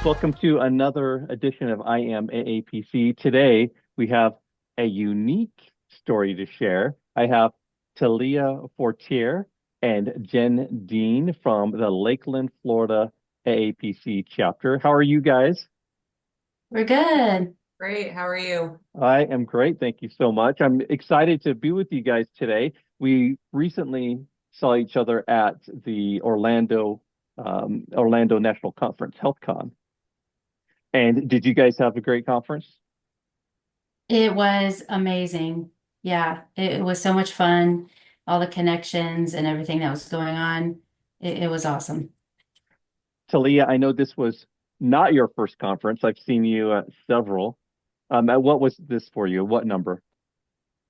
Welcome to another edition of I Am AAPC. Today, we have a unique story to share. I have Talia Fortier and Jenn Dean from the Lakeland, Florida AAPC chapter. How are you guys? We're good. Great. How are you? I am great. Thank you so much. I'm excited to be with you guys today. We recently saw each other at the Orlando National Conference, HealthCon. And did you guys have a great conference? It was amazing. Yeah, it was so much fun. All the connections and everything that was going on. It was awesome. Talia, I know this was not your first conference. I've seen you at several. What was this for you? What number?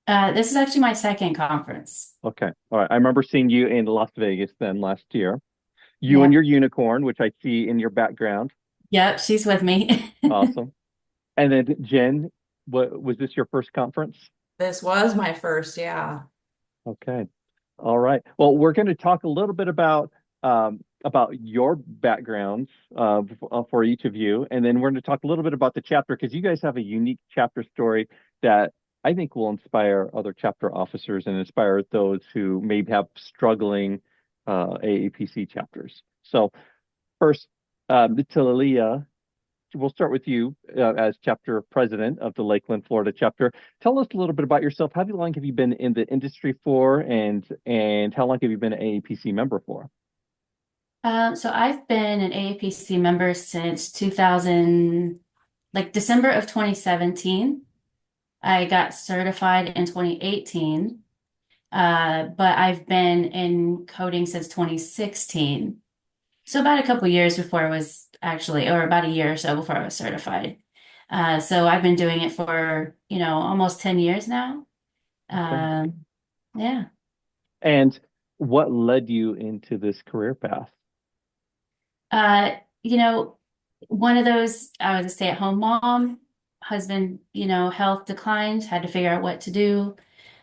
This is actually my second conference. Okay. All right. I remember seeing you in Las Vegas then last year. You and Yeah. your unicorn, which I see in your background. Yep, she's with me. Awesome. And then Jen, what was this your first conference? This was my first, yeah. Okay. All right. Well, we're going to talk a little bit about your backgrounds for each of you, and then we're going to talk a little bit about the chapter because you guys have a unique chapter story that I think will inspire other chapter officers and inspire those who may have struggling AAPC chapters. So first, Talia, we'll start with you as chapter president of the Lakeland, Florida chapter. Tell us a little bit about yourself. How long have you been in the industry for, and how long have you been an AAPC member for? So I've been an AAPC member since 2000, like December of 2017. I got certified in 2018, but I've been in coding since 2016. So about a couple years before I was actually, or about a year or so before I was certified. So I've been doing it for, almost 10 years now. Okay. Yeah. And what led you into this career path? Uh, you know, One of those, I was a stay-at-home mom, husband, health declined, had to figure out what to do.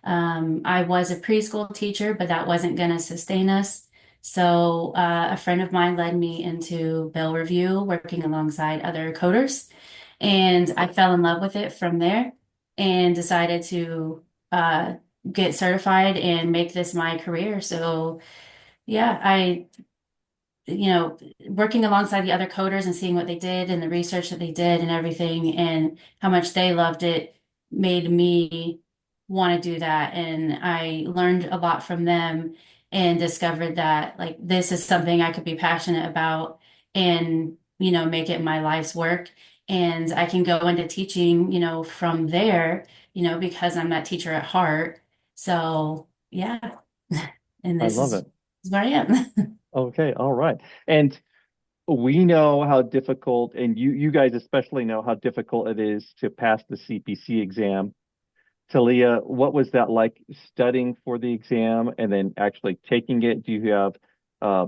I was a preschool teacher, but that wasn't going to sustain us. So a friend of mine led me into bill review, working alongside other coders, and I fell in love with it from there and decided to get certified and make this my career. So yeah, working alongside the other coders and seeing what they did and the research that they did and everything and how much they loved it made me want to do that. And I learned a lot from them and discovered that like this is something I could be passionate about and, make it my life's work. And I can go into teaching, from there, because I'm that teacher at heart. So yeah. And I this love is it. where I am. Okay, all right. And we know how difficult, and you guys especially know how difficult it is to pass the CPC exam. Talia, what was that like studying for the exam and then actually taking it? Uh,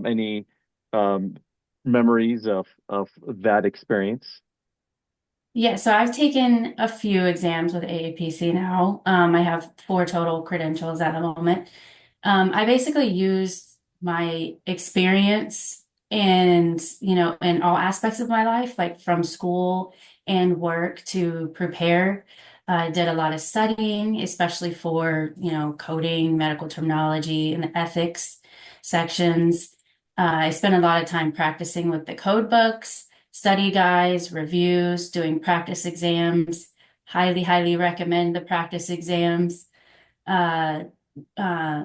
any um, memories of that experience? Yeah, so I've taken a few exams with AAPC now. I have four total credentials at the moment. I basically used my experience and, in all aspects of my life, like from school and work to prepare. I did a lot of studying, especially for, coding, medical terminology, and the ethics sections. I spent a lot of time practicing with the code books, study guides, reviews, doing practice exams. Highly, highly recommend the practice exams. Uh, uh,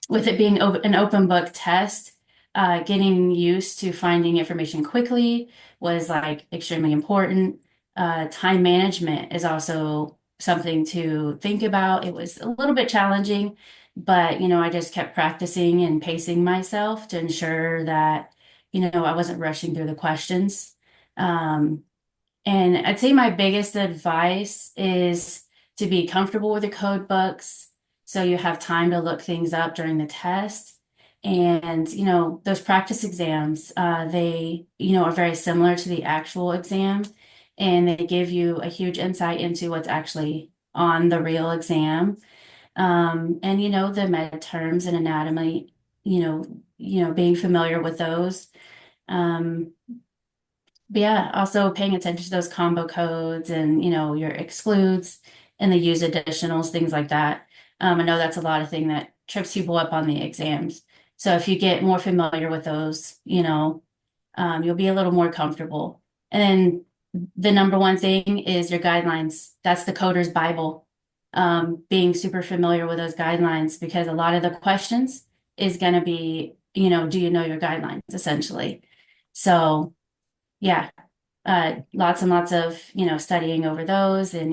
with it being an open book test, getting used to finding information quickly was like extremely important. Time management is also something to think about. It was a little bit challenging, but I just kept practicing and pacing myself to ensure that, I wasn't rushing through the questions. Um, and I'd say my biggest advice is to be comfortable with the code books so you have time to look things up during the test. And, those practice exams, they, are very similar to the actual exam, and they give you a huge insight into what's actually on the real exam. And, the med terms and anatomy, being familiar with those Um, but yeah, also paying attention to those combo codes and, your excludes and the use additionals, things like that. I know that's a lot of thing that trips people up on the exams. So if you get more familiar with those, you'll be a little more comfortable. And then the number one thing is your guidelines. That's the coder's Bible. Being super familiar with those guidelines because a lot of the questions is going to be, do you know your guidelines essentially? So yeah, lots and lots of, studying over those and,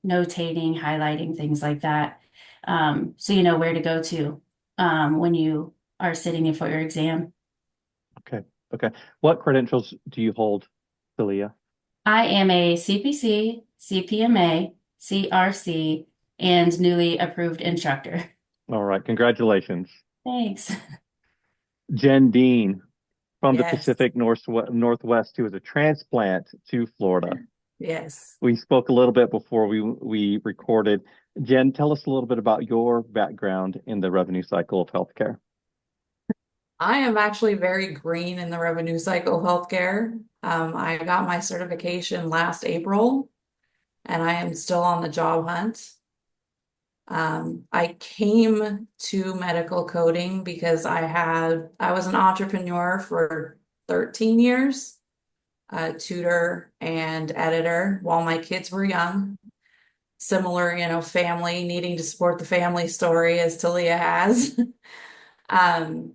notating, highlighting, things like that. So you know where to go to when you are sitting in for your exam. Okay. Okay. What credentials do you hold, Talia? I am a CPC, CPMA, CRC, and newly approved instructor. All right. Congratulations. Thanks. Jenn Dean from the Yes. Pacific Northwest, who is a transplant to Florida. Yes. We spoke a little bit before we recorded. Jenn, tell us a little bit about your background in the revenue cycle of healthcare. I am actually very green in the revenue cycle of healthcare. I got my certification last April, and I am still on the job hunt. I came to medical coding because I was an entrepreneur for 13 years, a tutor and editor while my kids were young. Similar, family needing to support the family story as Talia has. Um,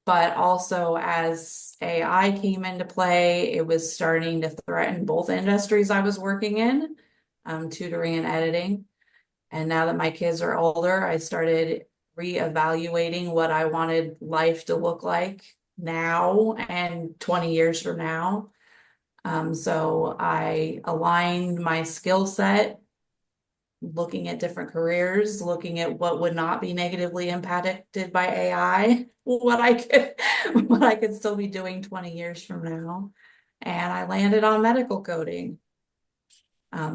but also as AI came into play, it was starting to threaten both industries I was working in, tutoring and editing. And now that my kids are older, I started reevaluating what I wanted life to look like now and 20 years from now. So I aligned my skill set, looking at different careers, looking at what would not be negatively impacted by AI, what I could still be doing 20 years from now. And I landed on medical coding.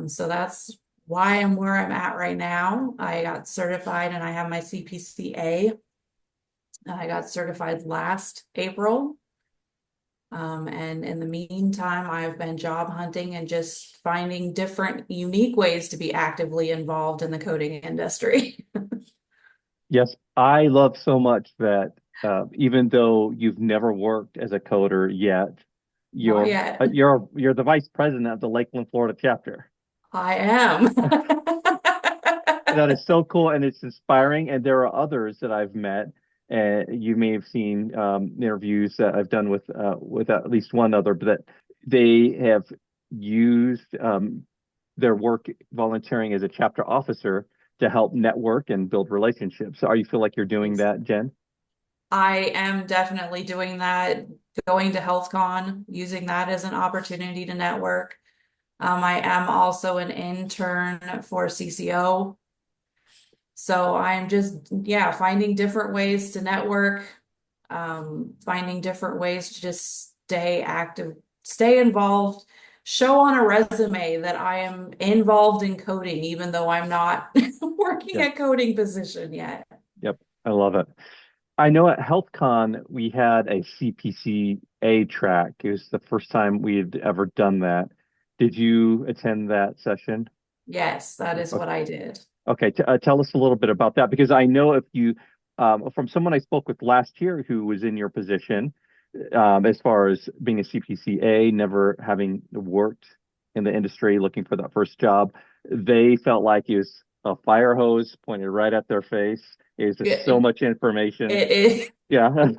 So that's why I'm where I'm at right now. I got certified and I have my CPC-A. I got certified last April. And in the meantime, I've been job hunting and just finding different unique ways to be actively involved in the coding industry. Yes, I love so much that even though you've never worked as a coder yet, Not you're yet. you're the vice president of the Lakeland, Florida chapter. I am. That is so cool and it's inspiring. And there are others that I've met. You may have seen interviews that I've done with at least one other, but that they have used their work volunteering as a chapter officer to help network and build relationships. Are you feel like you're doing that, Jenn? I am definitely doing that, going to HealthCon, using that as an opportunity to network. I am also an intern for CCO. So I'm just, yeah, finding different ways to network, finding different ways to just stay active, stay involved, show on a resume that I am involved in coding, even though I'm not working Yep. a coding position yet. Yep. I love it. I know at HealthCon we had a CPC-A track. It was the first time we had ever done that. Did you attend that session? Yes, that is Okay. what I did. Okay, tell us a little bit about that because I know if you, from someone I spoke with last year who was in your position, as far as being a CPCA, never having worked in the industry, looking for that first job, they felt like it was a fire hose pointed right at their face. It was just so It, much information. it is. Yeah,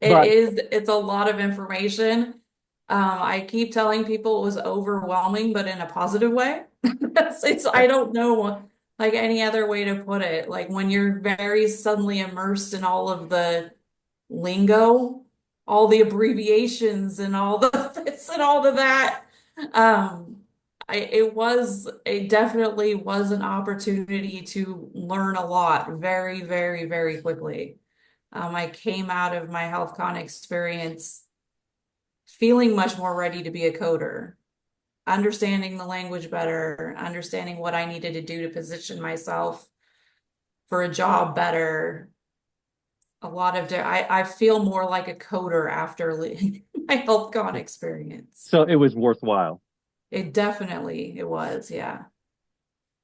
It but is, it's a lot of information. I keep telling people it was overwhelming, but in a positive way. I don't know like any other way to put it. Like when you're very suddenly immersed in all of the lingo, all the abbreviations and all the this and all of that. Um, it definitely was an opportunity to learn a lot very, very, very quickly. I came out of my HealthCon experience feeling much more ready to be a coder, understanding the language better, understanding what I needed to do to position myself for a job better, a lot of, I feel more like a coder after my HealthCon experience. So it was worthwhile. It was, yeah.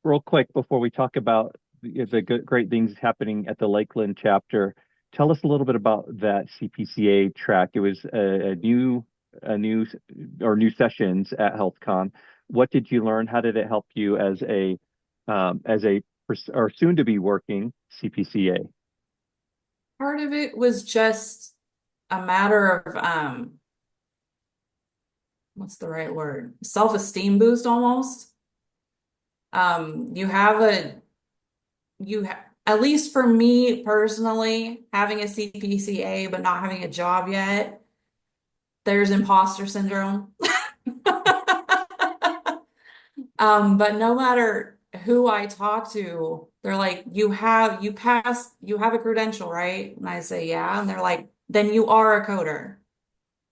Real quick before we talk about the great things happening at the Lakeland chapter, tell us a little bit about that CPC-A track. It was a new or new sessions at HealthCon. What did you learn? How did it help you as a or soon to be working CPC-A? Part of it was just a matter of what's the right word? Self-esteem boost almost. You have at least for me personally, having a CPCA but not having a job yet, there's imposter syndrome. But no matter who I talk to, they're like, you passed, you have a credential, right? And I say, yeah. And they're like, then you are a coder.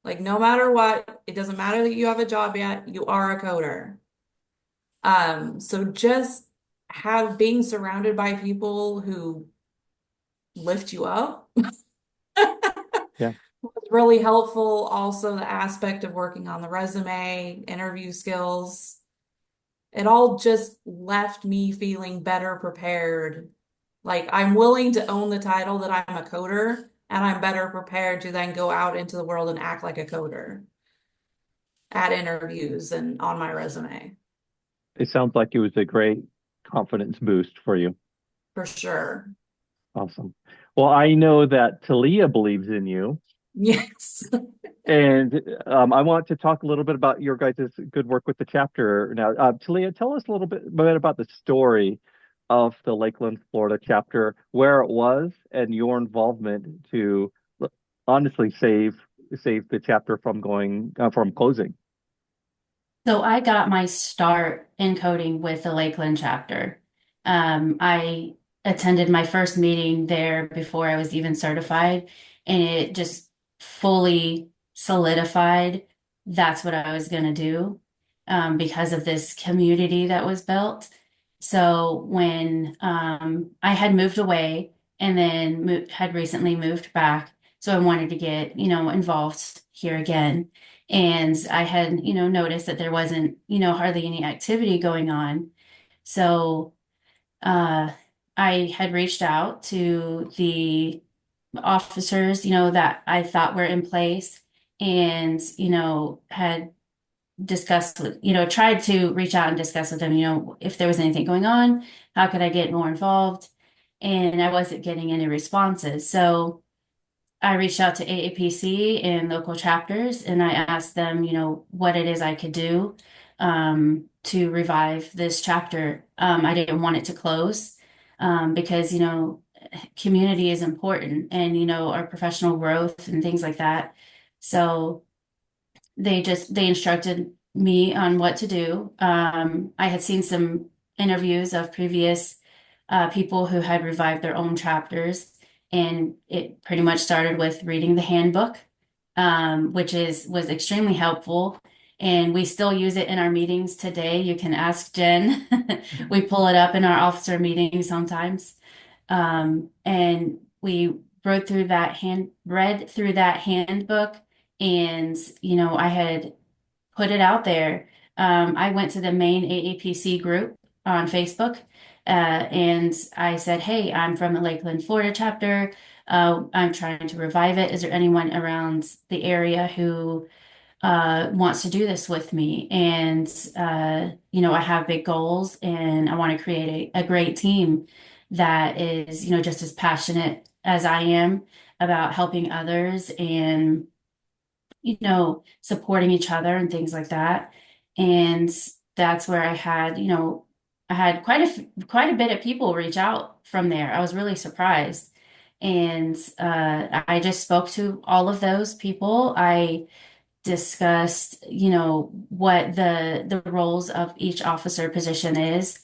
Like, no matter what, it doesn't matter that you have a job yet, you are a coder. So just being surrounded by people who lift you up Yeah. was really helpful. Also, the aspect of working on the resume, interview skills. It all just left me feeling better prepared. Like I'm willing to own the title that I'm a coder, and I'm better prepared to then go out into the world and act like a coder at interviews and on my resume. It sounds like it was a great confidence boost for you. For sure. Awesome. Well, I know that Talia believes in you. Yes. And I want to talk a little bit about your guys' good work with the chapter now. Talia, tell us a little bit about the story of the Lakeland, Florida chapter, where it was, and your involvement to honestly save the chapter from going from closing. So I got my start in coding with the Lakeland chapter. I attended my first meeting there before I was even certified, and it just fully solidified that's what I was going to do because of this community that was built. So when I had moved away and then had recently moved back, so I wanted to get, involved here again. And I had, noticed that there wasn't, hardly any activity going on. So uh, I had reached out to the officers, that I thought were in place and, had discussed with, tried to reach out and discuss with them, if there was anything going on, how could I get more involved? And I wasn't getting any responses. So I reached out to AAPC and local chapters and I asked them, what it is I could do to revive this chapter. I didn't want it to close because, community is important and, our professional growth and things like that. So they instructed me on what to do. I had seen some interviews of previous people who had revived their own chapters, and it pretty much started with reading the handbook, which was extremely helpful. And we still use it in our meetings today. You can ask Jenn. We pull it up in our officer meetings sometimes. And we read through that handbook, and I had put it out there. I went to the main AAPC group on Facebook, and I said, "Hey, I'm from the Lakeland, Florida chapter. I'm trying to revive it. Is there anyone around the area who wants to do this with me? And I have big goals, and I want to create a great team that is, just as passionate as I am about helping others and supporting each other and things like that." And that's where I had quite a bit of people reach out from there. I was really surprised. And I just spoke to all of those people. I discussed, what the roles of each officer position is.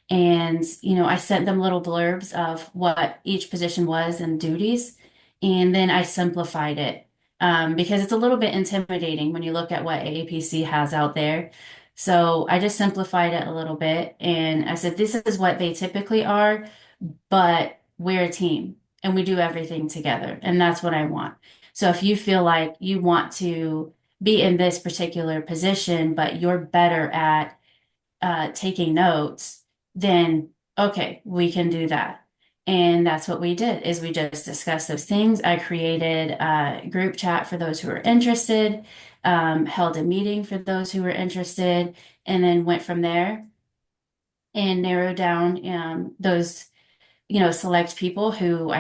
And, I sent them little blurbs of what each position was and duties. And then I simplified it because it's a little bit intimidating when you look at what AAPC has out there. So I just simplified it a little bit. And I said, this is what they typically are, but we're a team. and we do everything together. And that's what I want. So if you feel like you want to be in this particular position, but you're better at taking notes, then okay, we can do that. And that's what we did is we just discussed those things. I created a group chat for those who were interested, held a meeting for those who were interested, and then went from there and narrowed down those select people who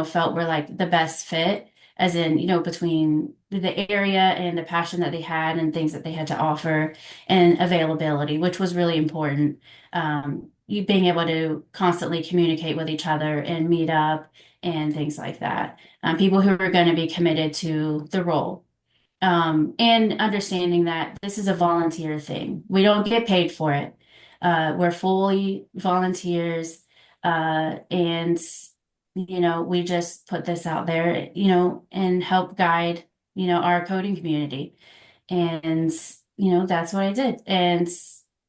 felt were like the best fit, as in, between the area and the passion that they had and things that they had to offer and availability, which was really important. You being able to constantly communicate with each other and meet up and things like that. People who are going to be committed to the role. And understanding that this is a volunteer thing. We don't get paid for it. We're fully volunteers, and we just put this out there, and help guide, our coding community. And that's what I did. And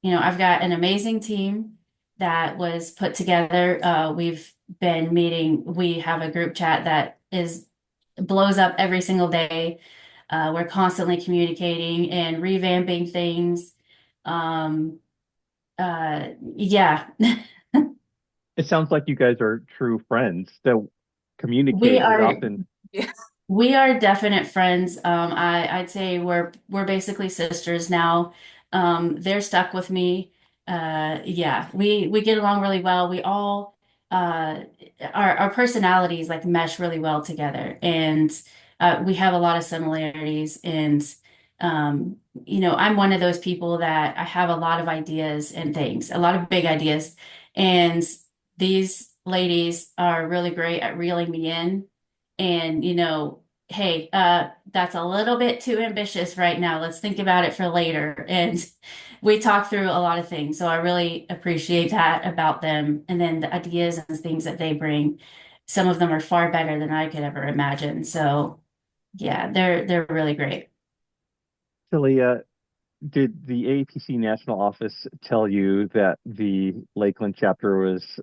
I've got an amazing team that was put together. We've been meeting. We have a group chat that is blows up every single day. We're constantly communicating and revamping things. Yeah, It sounds like you guys are true friends that we communicate as are. often. Yeah. We are definite friends. I'd say we're basically sisters now. They're stuck with me. Yeah, we get along really well. We all our personalities like mesh really well together, and we have a lot of similarities. And I'm one of those people that I have a lot of ideas and things, a lot of big ideas, and these ladies are really great at reeling me in. And hey, that's a little bit too ambitious right now. Let's think about it for later. And we talk through a lot of things. So I really appreciate that about them. And then the ideas and things that they bring, some of them are far better than I could ever imagine. So yeah, they're really great. Talia, did the AAPC national office tell you that the Lakeland chapter was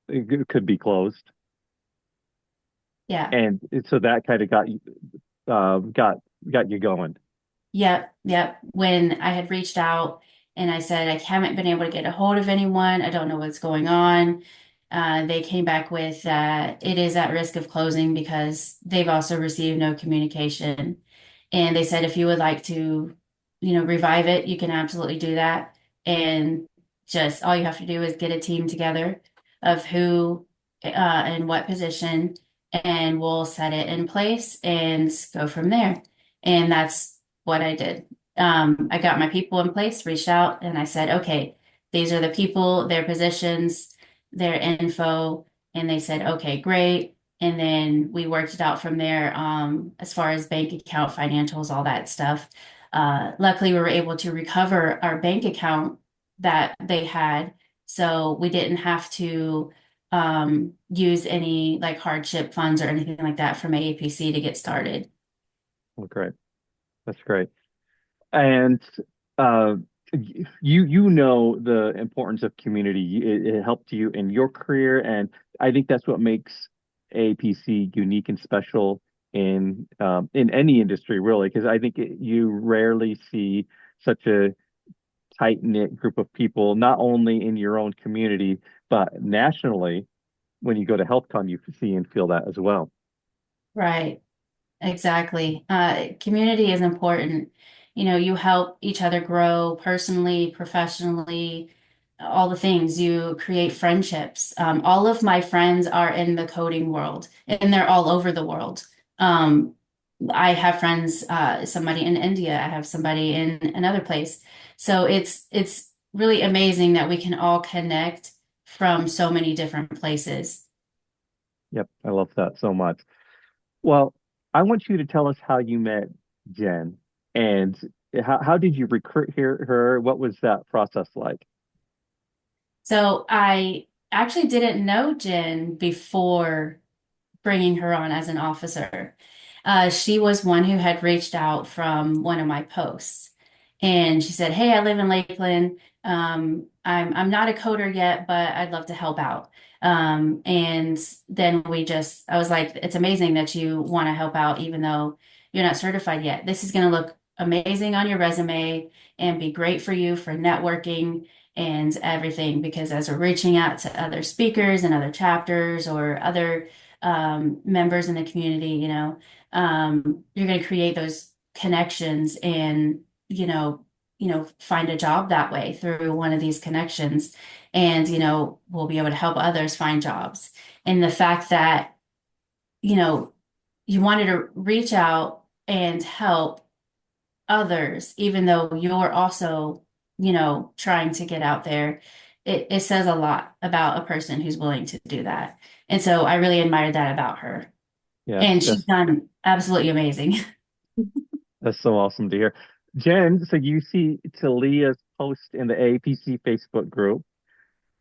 could be closed? Yeah. And so that kind of got you got you going. Yep, yep. When I had reached out and I said, I haven't been able to get a hold of anyone, I don't know what's going on. They came back with that it is at risk of closing because they've also received no communication. And they said, if you would like to, revive it, you can absolutely do that. And just all you have to do is get a team together of who and what position, and we'll set it in place and go from there. And that's what I did. I got my people in place, reached out, and I said, okay, these are the people, their positions, their info. And they said, okay, great. And then we worked it out from there, as far as bank account financials, all that stuff. Luckily, we were able to recover our bank account that they had. So we didn't have to use any like hardship funds or anything like that from AAPC to get started. Well, great. That's great. And uh, you know the importance of community. It helped you in your career, and I think that's what makes APC unique and special in any industry, really, because I think you rarely see such a tight-knit group of people, not only in your own community, but nationally. When you go to HealthCon, you see and feel that as well. Right. Exactly. Community is important. You help each other grow personally, professionally, all the things. You create friendships. All of my friends are in the coding world, and they're all over the world. Um, I have friends, somebody in India, I have somebody in another place. So it's really amazing that we can all connect from so many different places. Yep, I love that so much. Well, I want you to tell us how you met Jenn and how did you recruit her? What was that process like? So I actually didn't know Jen before bringing her on as an officer. She was one who had reached out from one of my posts, and she said, "Hey, I live in Lakeland. I'm not a coder yet, but I'd love to help out." And then I was like, it's amazing that you want to help out, even though you're not certified yet. This is going to look amazing on your resume and be great for you for networking and everything, because as we're reaching out to other speakers and other chapters or other members in the community, you're going to create those connections and, find a job that way through one of these connections. And, we'll be able to help others find jobs. And the fact that, you know, you wanted to reach out and help others, even though you're also, trying to get out there, it says a lot about a person who's willing to do that. And so I really admired that about her. Yeah, And she's done absolutely amazing. that's so awesome to hear. Jen, so you see Talia's post in the AAPC Facebook group,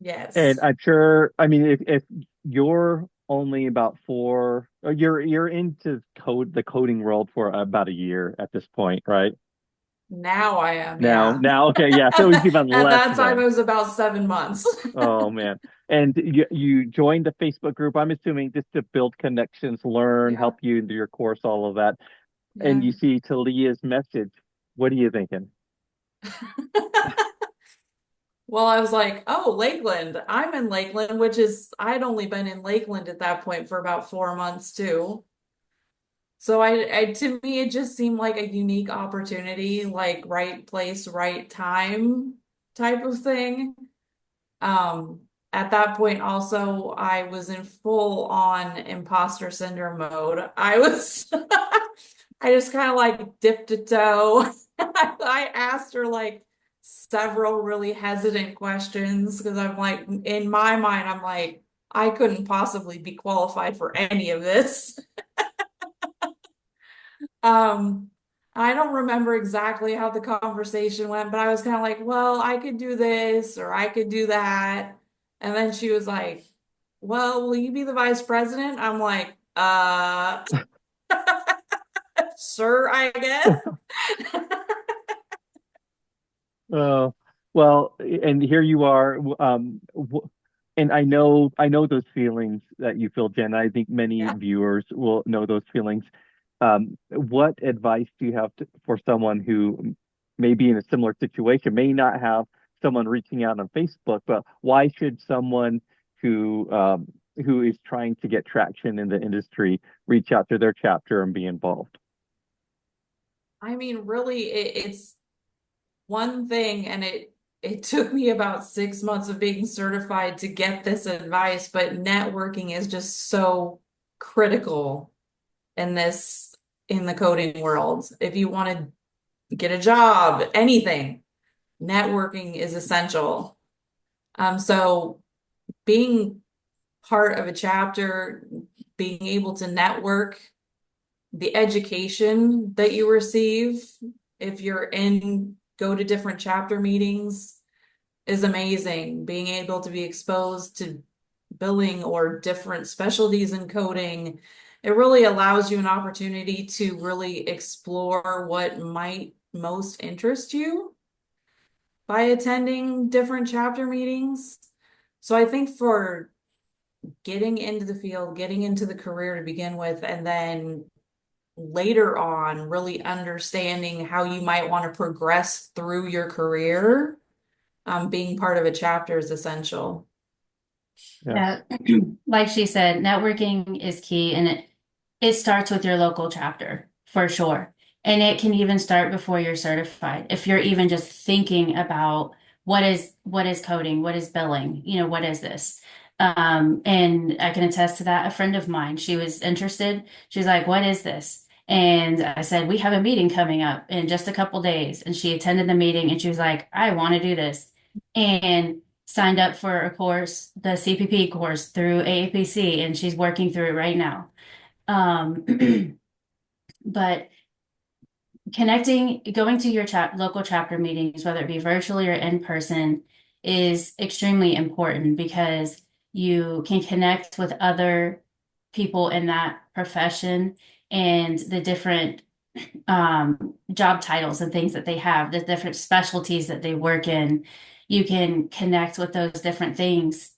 and Yes. I'm sure, I mean, if you're only about or you're into the coding world for about a year at this point, right? Now I am, Now, yeah. now, okay, yeah. So it's even At less that time, it than. was about 7 months. Oh man. And you joined the Facebook group, I'm assuming just to build connections, learn, Yeah, help you into your course, all of that. And yeah. you see Talia's message. What are you thinking? Well, I was like, oh, Lakeland. I'm in Lakeland, which is, I'd only been in Lakeland at that point for about 4 months too. So to me, it just seemed like a unique opportunity, like right place, right time type of thing. Um, at that point, also, I was in full on imposter syndrome mode. I just kind of like dipped a toe. I asked her like several really hesitant questions because I'm like, in my mind, I'm like, I couldn't possibly be qualified for any of this. Um, I don't remember exactly how the conversation went, but I was kind of like, well, I could do this or I could do that. And then she was like, well, will you be the vice president? I'm like, sure, I guess. Oh, well, and here you are. And I know those feelings that you feel, Jen. I think many Yeah. viewers will know those feelings. What advice do you have for someone who may be in a similar situation, may not have someone reaching out on Facebook, but why should someone who is trying to get traction in the industry reach out to their chapter and be involved? I mean, really, it's one thing, and it took me about 6 months of being certified to get this advice, but networking is just so critical in the coding world. If you want to get a job, anything, networking is essential. So being part of a chapter, being able to network, the education that you receive if go to different chapter meetings is amazing. Being able to be exposed to billing or different specialties in coding, it really allows you an opportunity to really explore what might most interest you by attending different chapter meetings. So I think for getting into the field, getting into the career to begin with, and then later on, really understanding how you might want to progress through your career, being part of a chapter is essential. Yes. Yeah, like she said, networking is key, and it starts with your local chapter for sure. And it can even start before you're certified. If you're even just thinking about what is coding, what is billing, what is this? And I can attest to that. A friend of mine, she was interested. She was like, "What is this?" And I said, "We have a meeting coming up in just a couple days." And she attended the meeting and she was like, "I want to do this." And signed up for a course, the CPP course through AAPC, and she's working through it right now. Um, but going to your local chapter meetings, whether it be virtually or in person, is extremely important because you can connect with other people in that profession and the different job titles and things that they have, the different specialties that they work in. You can connect with those different things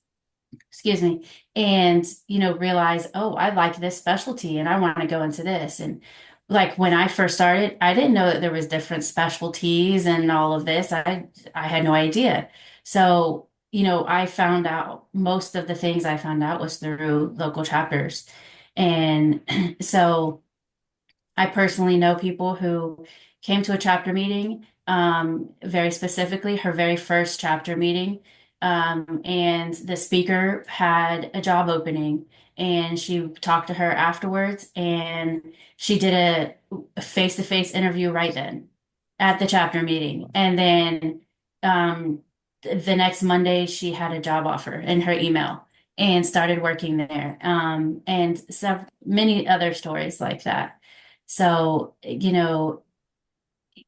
excuse me, and realize, oh, I like this specialty and I want to go into this. And like when I first started, I didn't know that there was different specialties and all of this. I had no idea. So, I found out most of the things I found out was through local chapters. And so I personally know people who came to a chapter meeting, very specifically her very first chapter meeting. And the speaker had a job opening, and she talked to her afterwards, and she did a face-to-face interview right then at the chapter meeting. And then the next Monday, she had a job offer in her email and started working there. And so many other stories like that. So,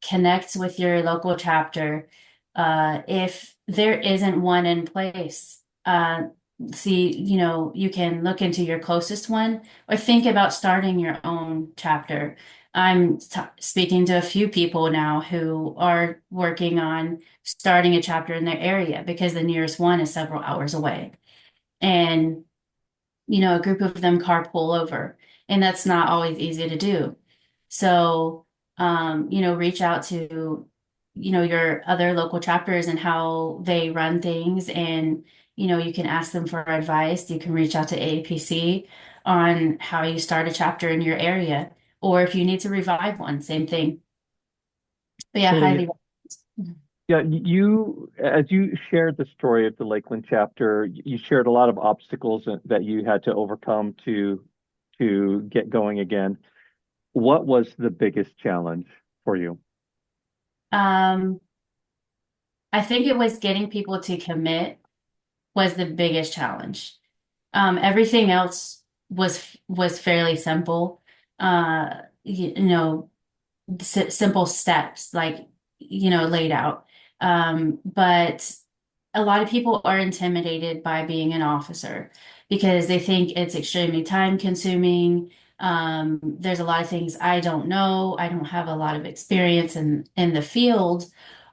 connect with your local chapter. If there isn't one in place, see, you can look into your closest one or think about starting your own chapter. I'm speaking to a few people now who are working on starting a chapter in their area because the nearest one is several hours away. And, a group of them carpool over, and that's not always easy to do. So, reach out to, your other local chapters and how they run things. And, you can ask them for advice. You can reach out to AAPC on how you start a chapter in your area, or if you need to revive one, same thing. But yeah, Talia, highly. yeah, as you shared the story of the Lakeland chapter, you shared a lot of obstacles that you had to overcome to get going again. What was the biggest challenge for you? Um, I think it was getting people to commit was the biggest challenge. Everything else was fairly simple. You know, simple steps like laid out. But a lot of people are intimidated by being an officer because they think it's extremely time consuming. There's a lot of things I don't know. I don't have a lot of experience in the field,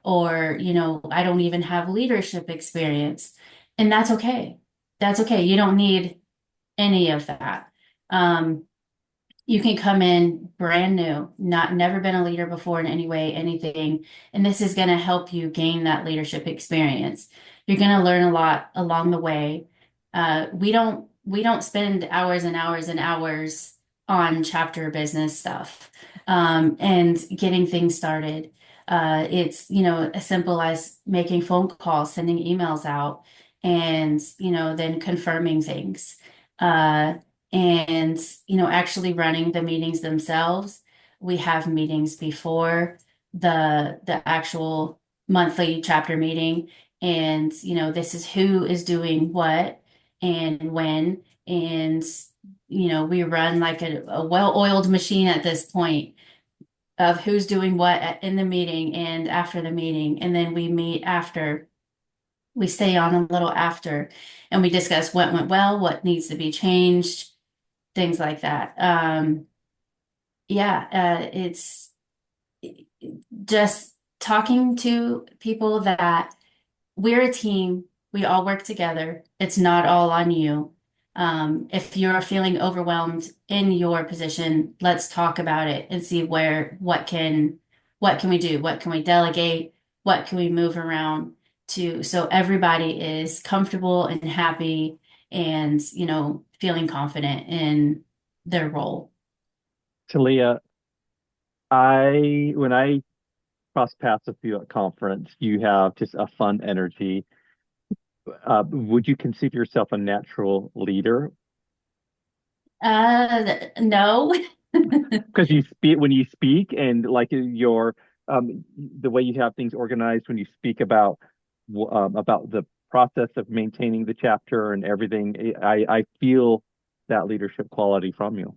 or I don't even have leadership experience, and that's okay. That's okay. You don't need any of that. Um, you can come in brand new, not never been a leader before in any way, anything, and this is going to help you gain that leadership experience. You're going to learn a lot along the way. We don't spend hours and hours and hours on chapter business stuff, and getting things started. It's as simple as making phone calls, sending emails out, and then confirming things. And actually running the meetings themselves. We have meetings before the actual monthly chapter meeting, and this is who is doing what and when. And we run like a well-oiled machine at this point of who's doing what in the meeting and after the meeting. And then we meet after, we stay on a little after, and we discuss what went well, what needs to be changed, things like that. Yeah, it's just talking to people that we're a team. We all work together. It's not all on you. If you're feeling overwhelmed in your position, let's talk about it and see what can we do? What can we delegate? What can we move around to so everybody is comfortable and happy and, feeling confident in their role. Talia, when I cross paths with you at conference, you have just a fun energy. Would you consider yourself a natural leader? No. Because you speak when you speak, and like the way you have things organized when you speak about the process of maintaining the chapter and everything. I feel that leadership quality from you.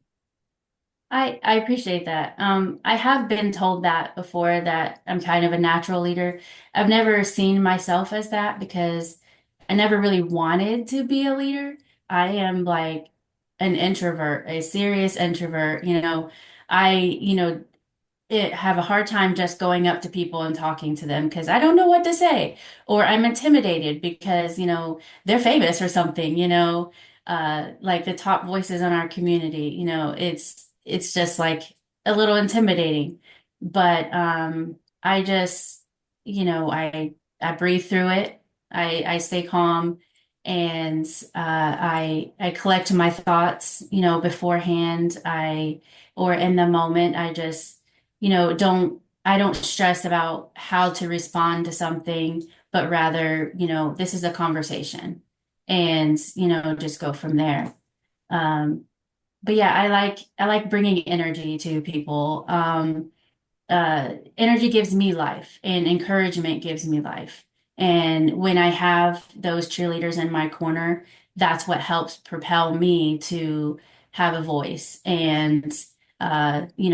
I appreciate that. I have been told that before that I'm kind of a natural leader. I've never seen myself as that because I never really wanted to be a leader. I am like an introvert, a serious introvert. I have a hard time just going up to people and talking to them because I don't know what to say, or I'm intimidated because, they're famous or something, like the top voices in our community, it's just like a little intimidating. But I just, I breathe through it. I stay calm and I collect my thoughts, beforehand. Or in the moment, I just I don't stress about how to respond to something, but rather, this is a conversation and, just go from there. Um, but yeah, I like bringing energy to people. Energy gives me life and encouragement gives me life. And when I have those cheerleaders in my corner, that's what helps propel me to have a voice and,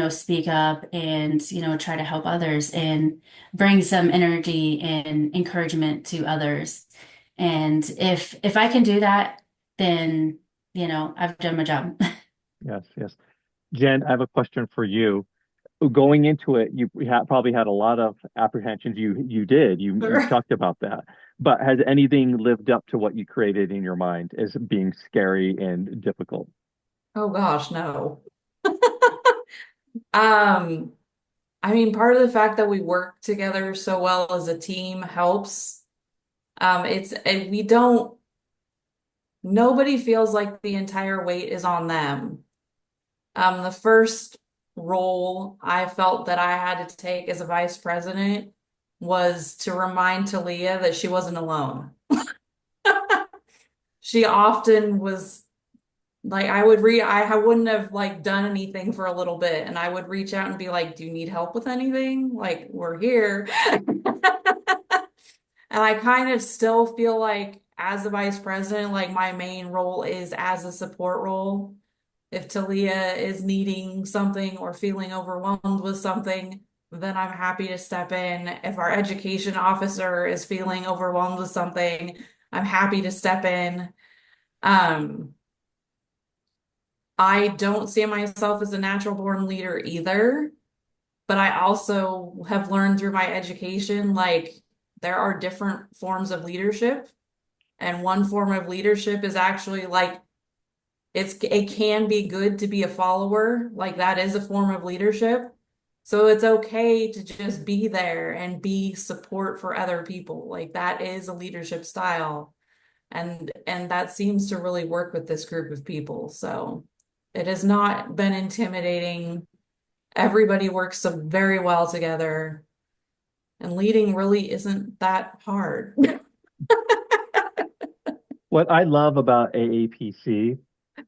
speak up and, try to help others and bring some energy and encouragement to others. And if I can do that, then, I've done my job. Yes, yes. Jen, I have a question for you. Going into it, you probably had a lot of apprehensions. You've Sure. talked about that. But has anything lived up to what you created in your mind as being scary and difficult? Oh gosh, no. Um, I mean, part of the fact that we work together so well as a team helps. And we don't, nobody feels like the entire weight is on them. The first role I felt that I had to take as a vice president was to remind Talia that she wasn't alone. She often was like, I wouldn't have like done anything for a little bit, and I would reach out and be like, "Do you need help with anything? Like, we're here." And I kind of still feel like, as a vice president, like my main role is as a support role. If Talia is needing something or feeling overwhelmed with something, then I'm happy to step in. If our education officer is feeling overwhelmed with something, I'm happy to step in. Um, I don't see myself as a natural born leader either, but I also have learned through my education, like there are different forms of leadership. And one form of leadership is actually like it can be good to be a follower, like that is a form of leadership. So it's okay to just be there and be support for other people. Like that is a leadership style. And that seems to really work with this group of people. So it has not been intimidating. Everybody works so very well together, and leading really isn't that hard. What I love about AAPC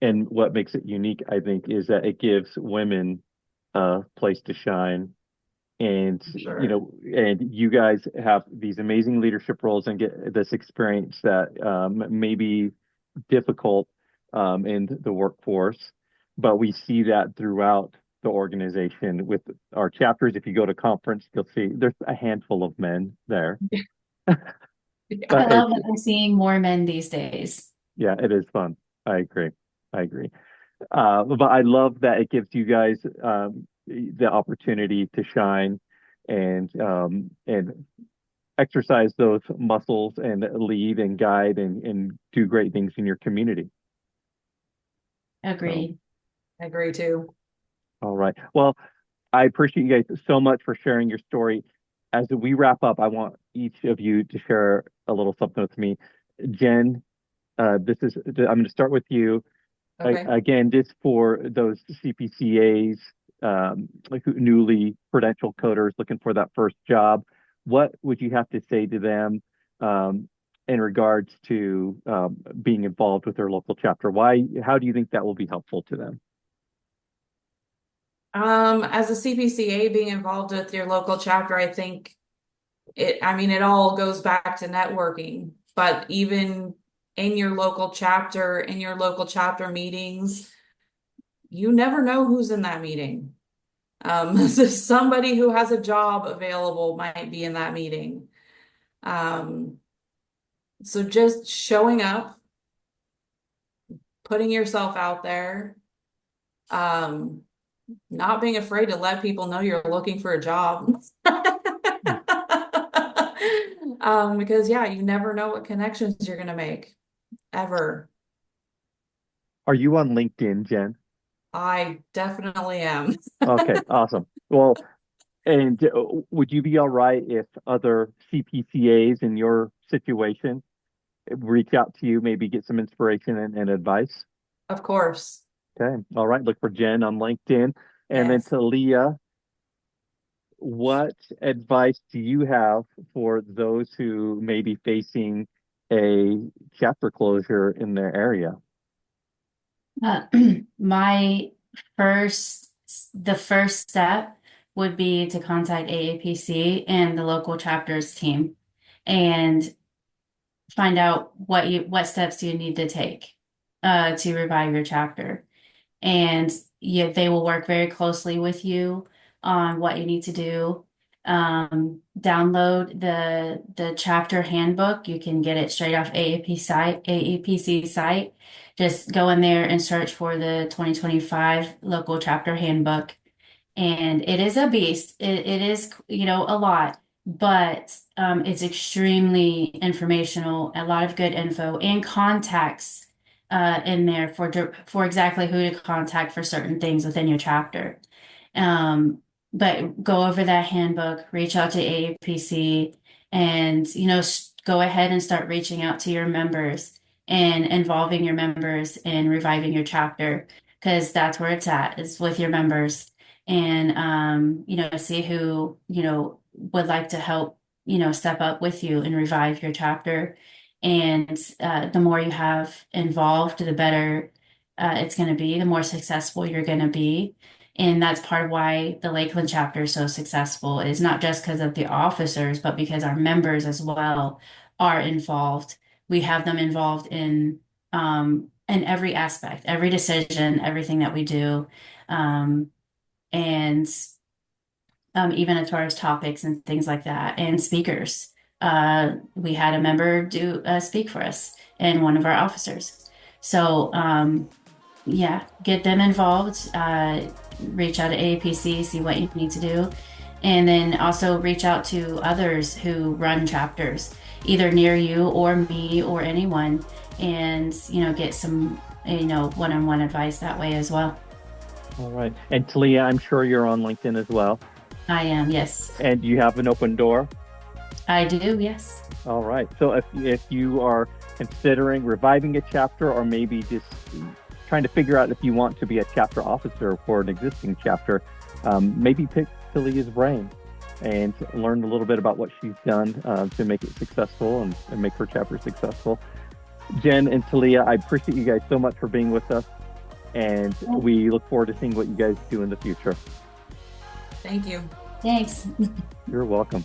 and what makes it unique, I think, is that it gives women a place to shine. And, Sure. and you guys have these amazing leadership roles and get this experience that may be difficult in the workforce, but we see that throughout the organization with our chapters. If you go to conference, you'll see there's a handful of men there, Yeah. I but love it's that I'm seeing more men these days. yeah, it is fun. I agree. I agree. But I love that it gives you guys the opportunity to shine and exercise those muscles and lead and guide and do great things in your community. So, Agreed. I agree too. all right. Well, I appreciate you guys so much for sharing your story. As we wrap up, I want each of you to share a little something with me. Jen, I'm going to start with you. Okay. Again, just for those CPC-As, like newly credentialed coders looking for that first job, what would you have to say to them in regards to being involved with their local chapter? How do you think that will be helpful to them? As a CPCA being involved with your local chapter, I think I mean, it all goes back to networking, but even in your local chapter meetings, you never know who's in that meeting. So somebody who has a job available might be in that meeting. Um, so just showing up, putting yourself out there, um, not being afraid to let people know you're looking for a job. Because yeah, you never know what connections you're gonna make, ever. Are you on LinkedIn, Jen? I definitely am. Okay, awesome. Well, and would you be all right if other CPCAs in your situation reach out to you, maybe get some inspiration and advice? Of course. Okay, all right. Look for Jen on LinkedIn. And then Yes. Talia, what advice do you have for those who may be facing a chapter closure in their area? Uh, my first, the first step would be to contact AAPC and the local chapters team and find out what steps do you need to take to revive your chapter. And yeah, they will work very closely with you on what you need to do. Download the chapter handbook. You can get it straight off AAPC site. Just go in there and search for the 2025 local chapter handbook. And it is a beast. It is, a lot, but it's extremely informational, a lot of good info and contacts in there for exactly who to contact for certain things within your chapter. But go over that handbook, reach out to AAPC, and go ahead and start reaching out to your members and involving your members in reviving your chapter because that's where it's at, is with your members and see who would like to help step up with you and revive your chapter. And the more you have involved, the better it's going to be, the more successful you're going to be. And that's part of why the Lakeland chapter is so successful, is not just because of the officers, but because our members as well are involved. We have them involved in every aspect, every decision, everything that we do. And even as far as topics and things like that, and speakers. We had a member do speak for us and one of our officers. So yeah, get them involved. Reach out to AAPC, see what you need to do, and then also reach out to others who run chapters, either near you or me or anyone, and get some one-on-one advice that way as well. All right. And Talia, I'm sure you're on LinkedIn as well. I am, yes. And you have an open door? I do, yes. All right. So if you are considering reviving a chapter or maybe just trying to figure out if you want to be a chapter officer for an existing chapter, maybe pick Talia's brain and learn a little bit about what she's done to make it successful and make her chapter successful. Jen and Talia, I appreciate you guys so much for being with us. And we look forward to seeing what you guys do in the future. Thank you. Thanks. You're welcome.